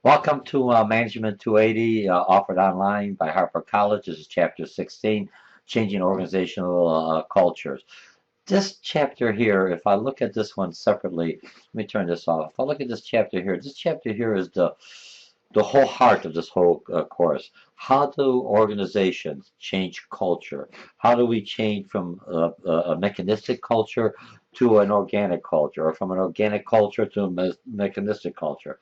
Welcome to Management 280, offered online by Harper College. This is Chapter 16, Changing Organizational Cultures. This chapter here, if I look at this one separately, let me turn this off. If I look at this chapter here is the whole heart of this whole course. How do organizations change culture? How do we change from a mechanistic culture to an organic culture, or from an organic culture to a mechanistic culture?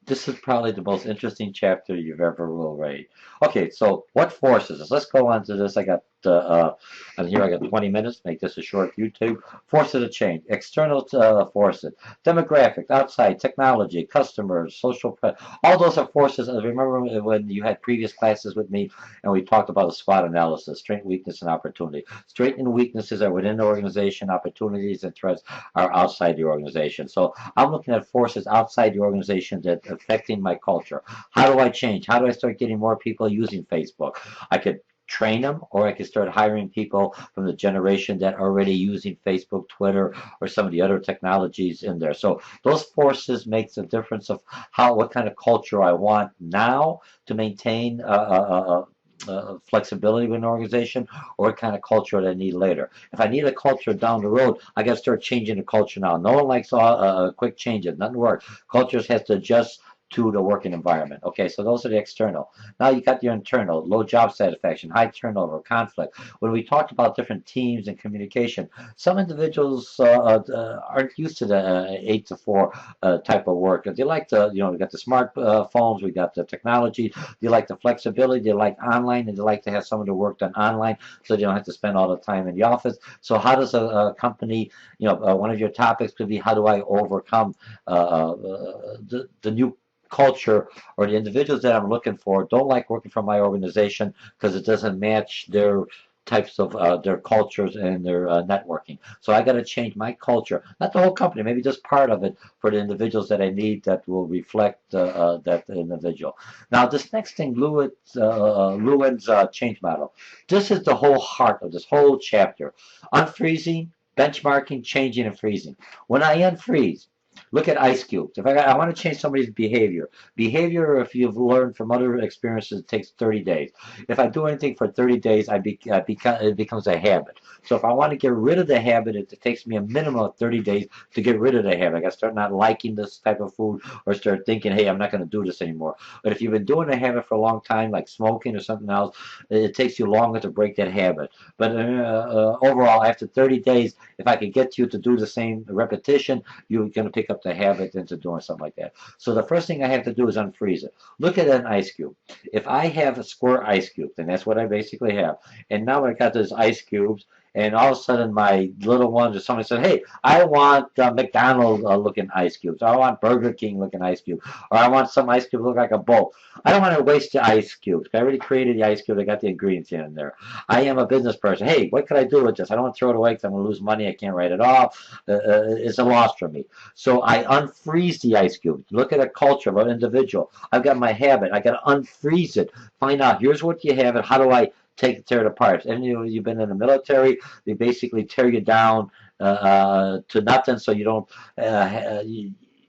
This is probably the most interesting chapter you've ever will read. Okay, so what forces us? Let's go on to this. And here I got 20 minutes. Make this a short YouTube. Forces of change. External forces. Demographic, outside, technology, customers, all those are forces. I remember when you had previous classes with me and we talked about a SWOT analysis, strength, weakness, and opportunity. Strengths and weaknesses are within the organization. Opportunities and threats are outside the organization. So I'm looking at forces outside the organization that affecting my culture. How do I change? How do I start getting more people using Facebook? I could train them, or I could start hiring people from the generation that are already using Facebook, Twitter, or some of the other technologies in there. So those forces make the difference of what kind of culture I want now to maintain flexibility with an organization, or what kind of culture that I need later. If I need a culture down the road, I got to start changing the culture now. No one likes quick changes. Nothing works. Cultures has to adjust to the working environment. Okay, so those are the external. Now you got your internal, low job satisfaction, high turnover, conflict. When we talked about different teams and communication, some individuals aren't used to the 8 to 4 type of work. They like we got the smart phones, we got the technology, they like the flexibility, they like online, and they like to have some of the work done online so they don't have to spend all the time in the office. So how does a company, one of your topics could be, how do I overcome the new culture, or the individuals that I'm looking for don't like working for my organization because it doesn't match their types of their cultures and their networking. So I got to change my culture, not the whole company, maybe just part of it for the individuals that I need that will reflect that individual. Now, this next thing, Lewin's change model. This is the whole heart of this whole chapter. Unfreezing, benchmarking, changing, and freezing. When I unfreeze, look at ice cubes. If I want to change somebody's behavior, if you've learned from other experiences, it takes 30 days. If I do anything for 30 days, it becomes a habit. So if I want to get rid of the habit, it takes me a minimum of 30 days to get rid of the habit. I got to start not liking this type of food, or start thinking, hey, I'm not going to do this anymore. But if you've been doing a habit for a long time, like smoking or something else, it takes you longer to break that habit. But overall, after 30 days, if I can get you to do the same repetition, you're going to pick up the habit into doing something like that. So the first thing I have to do is unfreeze it. Look at an ice cube. If I have a square ice cube, then that's what I basically have. And now I got those ice cubes, and all of a sudden my little ones, or somebody said, hey, I want McDonald's looking ice cubes, or I want Burger King looking ice cube, or I want some ice cube look like a bowl. I don't want to waste the ice cubes. I already created the ice cube. I got the ingredients in there. I am a business person. Hey, what could I do with this? I don't want to throw it away because I'm going to lose money. I can't write it off. It's a loss for me. So I unfreeze the ice cube. Look at a culture of an individual. I've got my habit. I got to unfreeze it. Find out, here's what you have, and how do I tear it apart? And you've been in the military. They basically tear you down to nothing, so you don't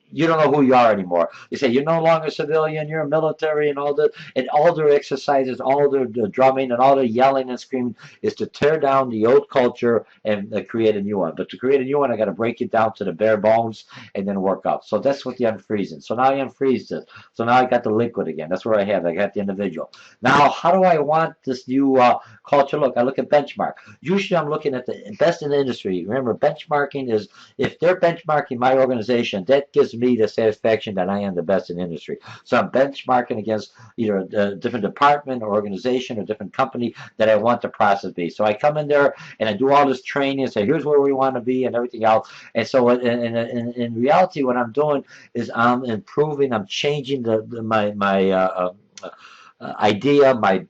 you don't know who you are anymore. They say you're no longer a civilian, you're a military, and all their exercises, all their drumming, and all their yelling and screaming is to tear down the old culture and create a new one. But to create a new one, I got to break it down to the bare bones and then work up. So that's what the unfreezing. So now I unfreeze this. So now I got the liquid again. That's where I got the individual. Now, how do I want this new culture look? I look at benchmark. Usually I'm looking at the best in the industry. Remember, benchmarking is, if they're benchmarking my organization, that gives me the satisfaction that I am the best in the industry. So I'm benchmarking against either a different department or organization or different company that I want the process to be. So I come in there and I do all this training and say, here's where we want to be and everything else. And so in reality, what I'm doing is I'm improving, I'm changing my idea, my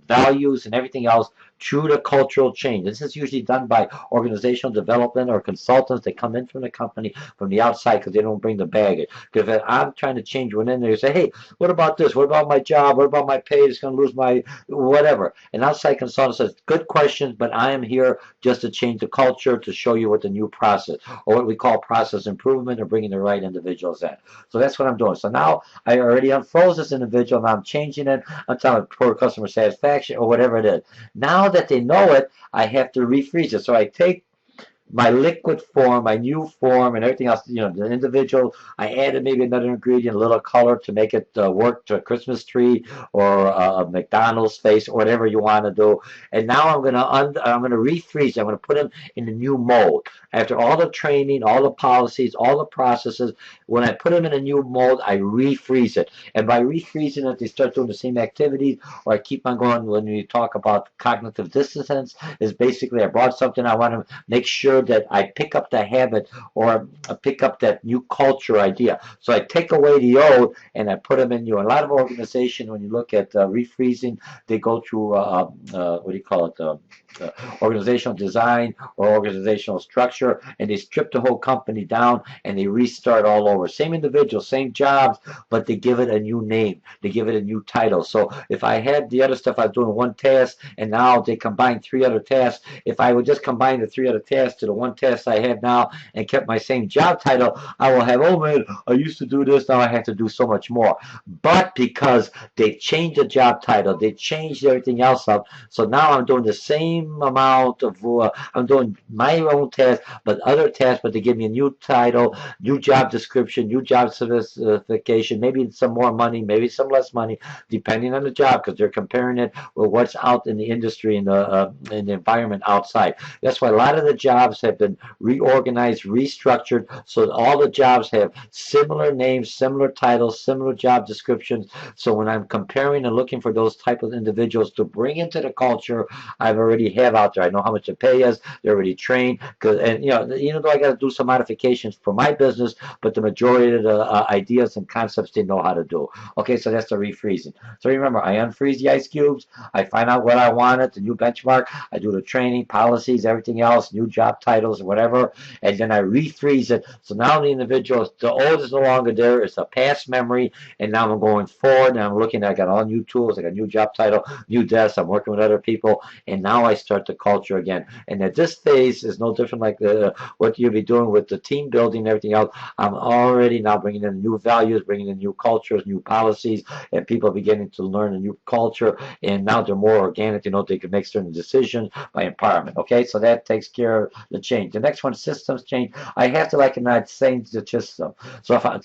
values, and everything else through the cultural change. This is usually done by organizational development or consultants that come in from the company from the outside because they don't bring the baggage. Because if I'm trying to change one in there, you say, hey, what about this? What about my job? What about my pay? It's going to lose my whatever. An outside consultant says, good questions, but I am here just to change the culture, to show you what the new process, or what we call process improvement, or bringing the right individuals in. So that's what I'm doing. So now I already unfroze this individual. Now I'm changing it. I'm telling poor customer satisfaction or whatever it is. Now that they know it, I have to refreeze it. So I take my liquid form, my new form, and everything else, the individual, I added maybe another ingredient, a little color to make it work to a Christmas tree or a McDonald's face, or whatever you want to do. And now I'm gonna refreeze it. I'm gonna put them in a new mold. After all the training, all the policies, all the processes, when I put them in a new mold, I refreeze it. And by refreezing it, they start doing the same activities, or I keep on going. When you talk about cognitive dissonance, is basically I brought something, I want to make sure that I pick up the habit or pick up that new culture idea. So I take away the old and I put them in new. A lot of organizations, when you look at refreezing, they go through what do you call it? Organizational design or organizational structure, and they strip the whole company down and they restart all over. Same individuals, same jobs, but they give it a new name. They give it a new title. So if I had the other stuff I was doing one task and now they combine 3 other tasks, if I would just combine the 3 other tasks to the one task I have now and kept my same job title, I will have, oh man, I used to do this, now I have to do so much more. But because they changed the job title, they changed everything else up, so now I'm doing the same amount of, I'm doing my own task, but other tasks, but they give me a new title, new job description, new job certification, maybe some more money, maybe some less money, depending on the job, because they're comparing it with what's out in the industry, in the environment outside. That's why a lot of the jobs have been reorganized, restructured, so all the jobs have similar names, similar titles, similar job descriptions. So when I'm comparing and looking for those type of individuals to bring into the culture, I've already have out there. I know how much the pay is. They're already trained. And even though I got to do some modifications for my business, but the majority of the ideas and concepts they know how to do. Okay, so that's the refreezing. So remember, I unfreeze the ice cubes. I find out what I wanted, the new benchmark. I do the training, policies, everything else, new job titles, whatever, and then I refreeze it. So now the individual, the old is no longer there. It's a past memory, and now I'm going forward, and I'm looking. I got all new tools. I got new job title, new desk. I'm working with other people, and now I start the culture again. And at this phase is no different like what you'll be doing with the team building and everything else. I'm already now bringing in new values, bringing in new cultures, new policies, and people are beginning to learn a new culture, and now they're more organic. They can make certain decisions by empowerment. Okay, so that takes care of the change. The next one, systems change. I have to recognize change the system. So if I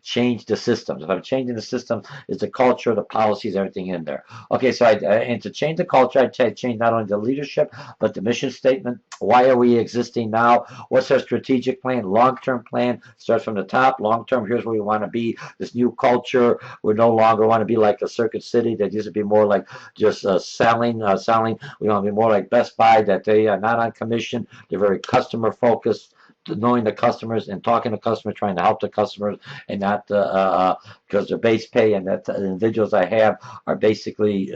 change the systems, if I'm changing the system, it's the culture, the policies, everything in there. Okay, so and to change the culture, I change not only the leadership, but the mission statement. Why are we existing now? What's our strategic plan? Long-term plan starts from the top. Long-term, here's where we want to be. This new culture, we no longer want to be like a circuit city that used to be more like just selling. We want to be more like Best Buy, that they are not on commission. They're very customer focused, knowing the customers and talking to customers, trying to help the customers, and not because they're base pay, and that the individuals I have are basically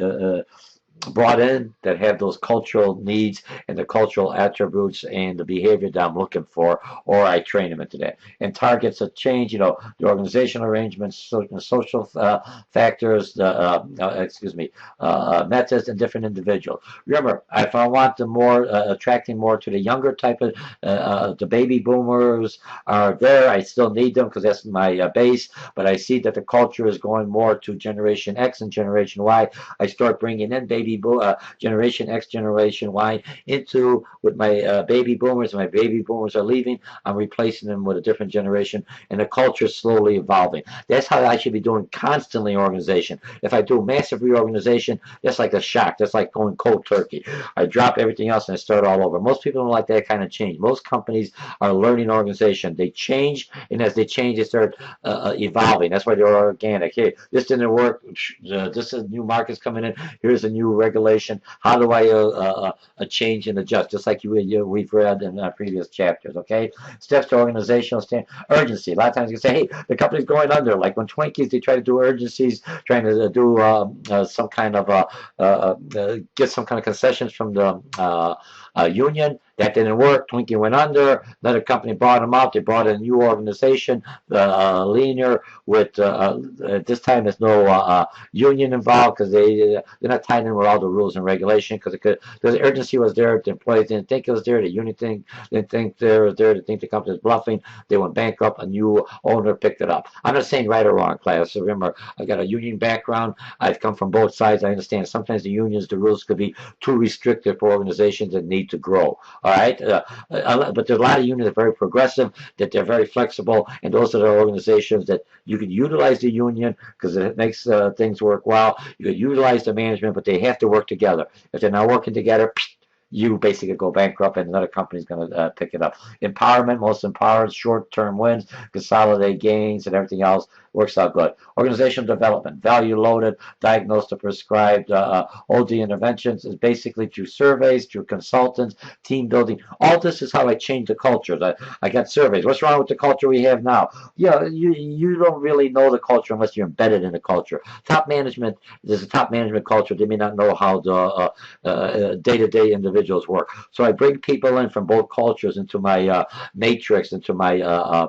brought in that have those cultural needs and the cultural attributes and the behavior that I'm looking for, or I train them into that. And targets of change, the organizational arrangements, social factors, methods, and different individuals. Remember, if I want the more attracting more to the younger type of the baby boomers are there, I still need them because that's my base. But I see that the culture is going more to Generation X and Generation Y. I start bringing in Generation X, Generation Y into with my baby boomers. My baby boomers are leaving. I'm replacing them with a different generation, and the culture is slowly evolving. That's how I should be doing constantly in organization. If I do massive reorganization, that's like a shock. That's like going cold turkey. I drop everything else and I start all over. Most people don't like that kind of change. Most companies are learning organization. They change, and as they change, they start evolving. That's why they're organic. Hey, this didn't work. This is new markets coming in. Here's a new regulation? How do I change and adjust? Just like we've read in our previous chapters. Okay, steps to organizational urgency. A lot of times you can say, hey, the company's going under. Like when Twinkies, they try to do urgencies, trying to do some kind of get some kind of concessions from the union. That didn't work. Twinkie went under. Another company bought them out. They brought in a new organization, leaner, with at this time there's no union involved because they're not tied in with all the rules and regulation because the urgency was there. The employees didn't think it was there. The union didn't think there was there. They think the company was bluffing. They went bankrupt. A new owner picked it up. I'm not saying right or wrong, class. So remember, I've got a union background. I've come from both sides. I understand sometimes the unions, the rules could be too restrictive for organizations that need to grow. All right, but there's a lot of unions that are very progressive, that they're very flexible, and those are the organizations that you can utilize the union because it makes things work well. You can utilize the management, but they have to work together. If they're not working together, you basically go bankrupt and another company's going to pick it up. Empowerment, most empowered, short-term wins, consolidate gains, and everything else works out good. Organizational development, value-loaded, diagnosed or prescribed OD interventions is basically through surveys, through consultants, team building. All this is how I change the cultures. I got surveys. What's wrong with the culture we have now? Yeah, you don't really know the culture unless you're embedded in the culture. Top management, there's a top management culture. They may not know how the day-to-day individuals work. So I bring people in from both cultures into my matrix, into my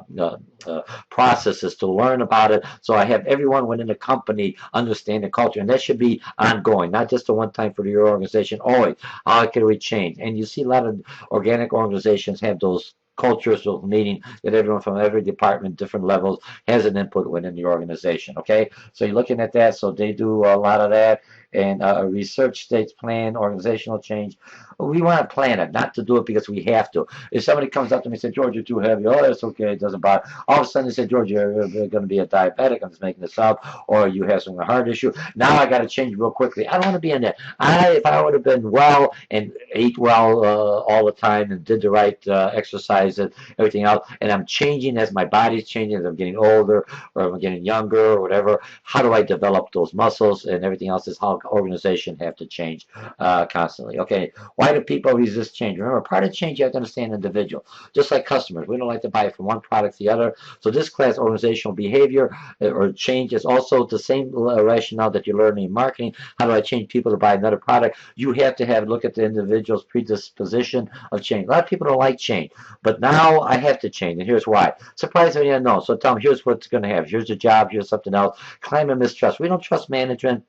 processes to learn about it. So I have everyone within the company understand the culture, and that should be ongoing, not just a one-time for your organization. Always, how can we change? And you see a lot of organic organizations have those cultures of meeting that everyone from every department, different levels, has an input within the organization. Okay, so you're looking at that. So they do a lot of that. And a research states plan, organizational change. We want to plan it, not to do it because we have to. If somebody comes up to me and says, George, you're too heavy, oh, that's okay, it doesn't bother. All of a sudden they say, George, you're going to be a diabetic, I'm just making this up, or you have some heart issue. Now I got to change real quickly. I don't want to be in that. If I would have been well and ate well all the time and did the right exercise and everything else, and I'm changing as my body's changing, as I'm getting older or I'm getting younger or whatever, how do I develop those muscles and everything else is how organization have to change constantly. Okay, why do people resist change? Remember, part of change you have to understand individual. Just like customers, we don't like to buy from one product to the other. So this class, organizational behavior or change, is also the same rationale that you learn in marketing. How do I change people to buy another product? You have to look at the individual's predisposition of change. A lot of people don't like change, but now I have to change, and here's why. Surprisingly, I know. So tell them, here's what's going to happen. Here's a job. Here's something else. Climate mistrust. We don't trust management.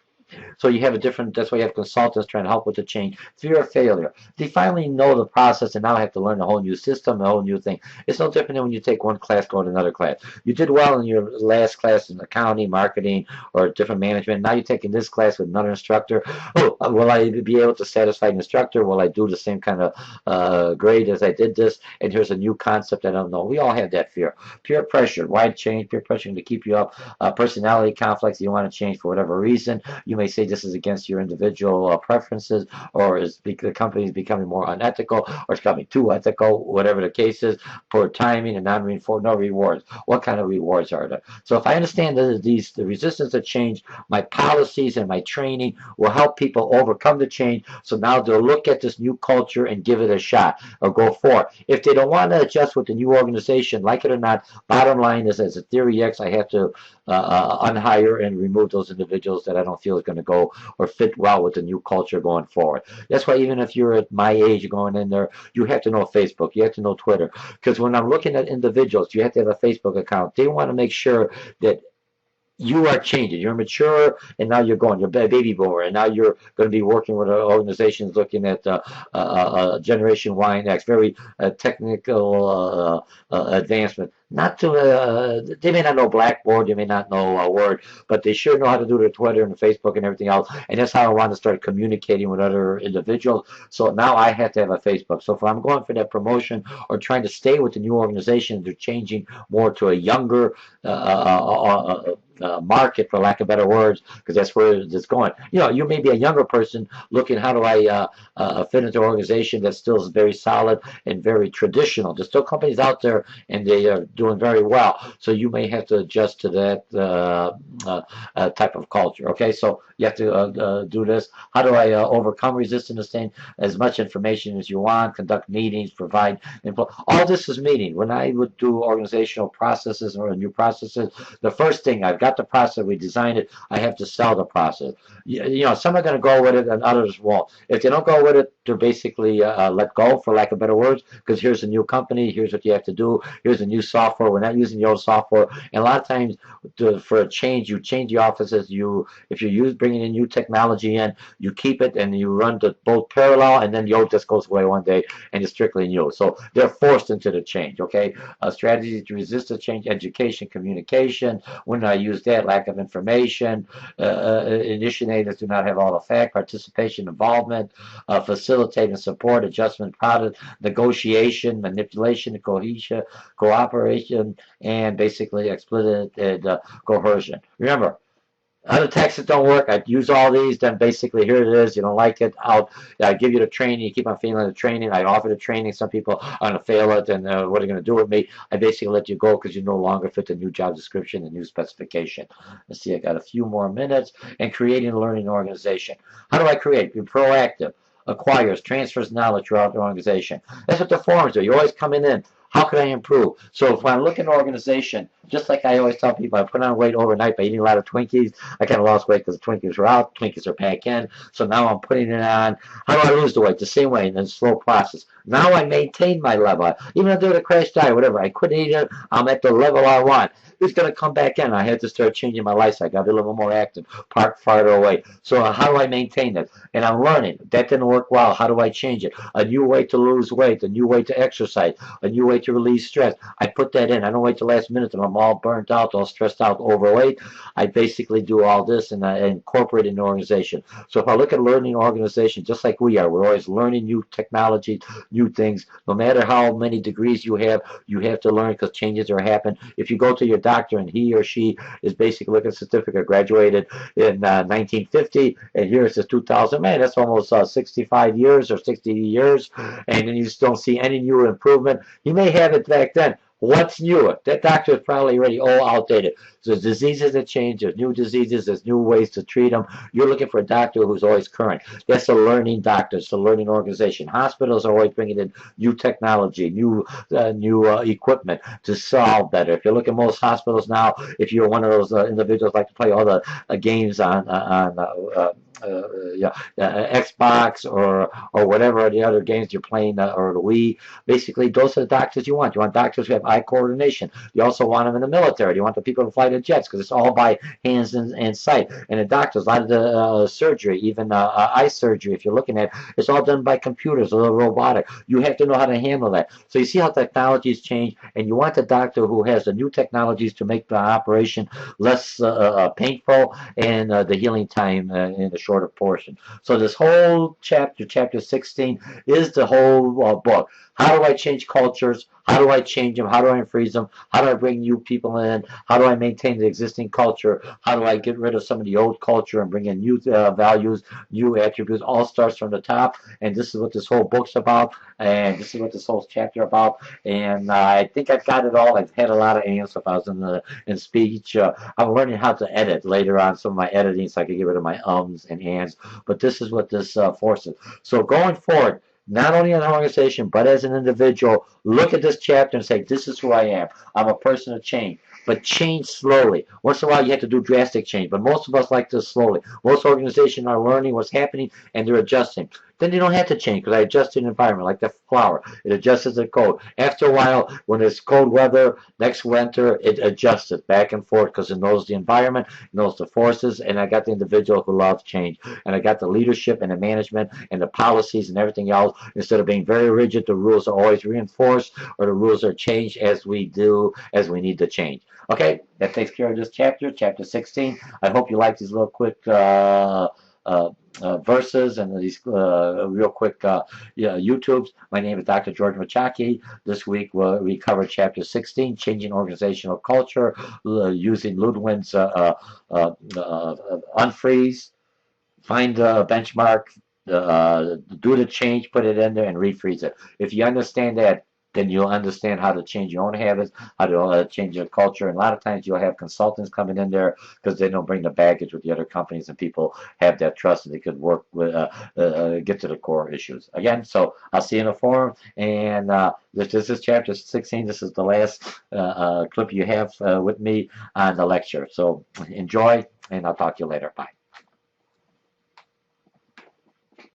So you have a different, that's why you have consultants trying to help with the change. Fear of failure. They finally know the process and now have to learn a whole new system, a whole new thing. It's no different than when you take one class, go to another class. You did well in your last class in accounting, marketing, or different management. Now you're taking this class with another instructor. Oh, will I be able to satisfy the instructor? Will I do the same kind of grade as I did this? And here's a new concept I don't know. We all have that fear. Peer pressure. Why change? Peer pressure to keep you up. Personality conflicts. You want to change for whatever reason. You may say this is against your individual preferences, or is the company is becoming more unethical, or it's becoming too ethical, whatever the case is. Poor timing and no rewards. What kind of rewards are there? So if I understand the resistance to change, my policies and my training will help people overcome the change. So now they'll look at this new culture and give it a shot or go for it. If they don't want to adjust with the new organization, like it or not, bottom line is, as a theory X, I have to unhire and remove those individuals that I don't feel is going to go or fit well with the new culture going forward. That's why even if you're at my age, going in there, you have to know Facebook, you have to know Twitter, because when I'm looking at individuals, you have to have a Facebook account. They want to make sure that you are changing. You're mature, and now you're going. You're a baby boomer, and now you're going to be working with organizations looking at Generation Y and X, very technical advancement. Not to, they may not know Blackboard, they may not know Word, but they sure know how to do the Twitter and the Facebook and everything else. And that's how I want to start communicating with other individuals. So now I have to have a Facebook. So if I'm going for that promotion or trying to stay with the new organization, they're changing more to a younger market, for lack of better words, because that's where it's going. You know, you may be a younger person looking, how do I fit into an organization that still is very solid and very traditional. There's still companies out there, and they are doing very well. So you may have to adjust to that type of culture. Okay, so you have to do this. How do I overcome resistance to staying as much information as you want, conduct meetings, provide info. All this is meeting. When I would do organizational processes or new processes, the first thing, I've got the process, we designed it, I have to sell the process. You know, some are going to go with it and others won't. If they don't go with it, they're basically let go, for lack of better words, because here's a new company, here's what you have to do, here's a new software, we're not using the old software. And a lot of times, for a change, you change the offices. If you bringing in new technology in, you keep it and you run the both parallel, and then the old just goes away one day and it's strictly new. So they're forced into the change. Okay, strategies to resist the change: education, communication. When I use that, lack of information. Initiators do not have all the facts. Participation, involvement, facilitate and support, adjustment, product, negotiation, manipulation, cohesion, cooperation, and basically explicit coercion. Remember, other texts don't work. I'd use all these, then basically here it is. You don't like it, I give you the training. You keep on failing the training. I offer the training. Some people are going to fail it, and what are you going to do with me? I basically let you go because you no longer fit the new job description, the new specification. Let's see, I got a few more minutes. And creating a learning organization. How do I create? Be proactive. Acquires, transfers knowledge throughout the organization. That's what the forums do. You're always coming in. How can I improve? So if I look at an organization, just like I always tell people, I put on weight overnight by eating a lot of Twinkies. I kind of lost weight because the Twinkies were out. Twinkies are back in. So now I'm putting it on. How do I lose the weight? The same way, in a slow process. Now I maintain my level. Even if there's a crash diet, whatever, I quit eating it. I'm at the level I want. It's going to come back in. I had to start changing my lifestyle. I got to be a little more active, park farther away. So how do I maintain it? And I'm learning. That didn't work well. How do I change it? A new way to lose weight, a new way to exercise, a new way to release stress. I put that in. I don't wait till the last minute and I'm all burnt out, all stressed out, overweight. I basically do all this and I incorporate it in the organization. So if I look at learning organization, just like we are, we're always learning new technology, new things. No matter how many degrees you have to learn because changes are happening. If you go to your doctor and he or she is basically looking at a certificate, graduated in 1950, and here it says 2000, man, that's almost 65 years or 60 years, and then you just don't see any new improvement. You may have it back then. What's new? That doctor is probably already all outdated. So there's diseases that change, there's new diseases, there's new ways to treat them. You're looking for a doctor who's always current. That's a learning doctor, it's a learning organization. Hospitals are always bringing in new technology, new equipment to solve better. If you look at most hospitals now, if you're one of those individuals like to play all the games on Xbox or whatever the other games you're playing, or the Wii. Basically, those are the doctors you want. You want doctors who have eye coordination. You also want them in the military. You want the people to fly the jets because it's all by hands and sight. And the doctors, a lot of the surgery, even eye surgery, if you're looking at, it's all done by computers, a little robotic. You have to know how to handle that. So you see how technologies change, and you want the doctor who has the new technologies to make the operation less painful and the healing time in the shorter portion. So this whole chapter 16, is the whole book. How do I change cultures? How do I change them? How do I freeze them? How do I bring new people in? How do I maintain the existing culture? How do I get rid of some of the old culture and bring in new values, new attributes? All starts from the top, and this is what this whole book's about, and this is what this whole chapter about. And I think I've got it all. I've had a lot of ants if I was in speech. I'm learning how to edit later on, some of my editing, so I can get rid of my ums and ands. But this is what this forces. So going forward, not only an organization, but as an individual, look at this chapter and say, this is who I am. I'm a person of change. But change slowly. Once in a while, you have to do drastic change, but most of us like this slowly. Most organizations are learning what's happening, and they're adjusting. Then you don't have to change, because I adjust the environment, like the flower. It adjusts the code. After a while, when it's cold weather, next winter, it adjusts it back and forth, because it knows the environment, it knows the forces, and I got the individual who loves change. And I got the leadership and the management and the policies and everything else. Instead of being very rigid, the rules are always reinforced, or the rules are changed as we need to change. Okay, that takes care of this chapter 16. I hope you like these little quick verses and these real quick YouTubes. My name is Dr. George Mochocki. This week we covered Chapter 16, Changing Organizational Culture, using Ludwig's unfreeze, find the benchmark, do the change, put it in there, and refreeze it. If you understand that, then you'll understand how to change your own habits, how to change your culture. And a lot of times you'll have consultants coming in there because they don't bring the baggage with the other companies, and people have that trust that they could work with, get to the core issues. Again, so I'll see you in the forum. And this is chapter 16. This is the last clip you have with me on the lecture. So enjoy, and I'll talk to you later. Bye.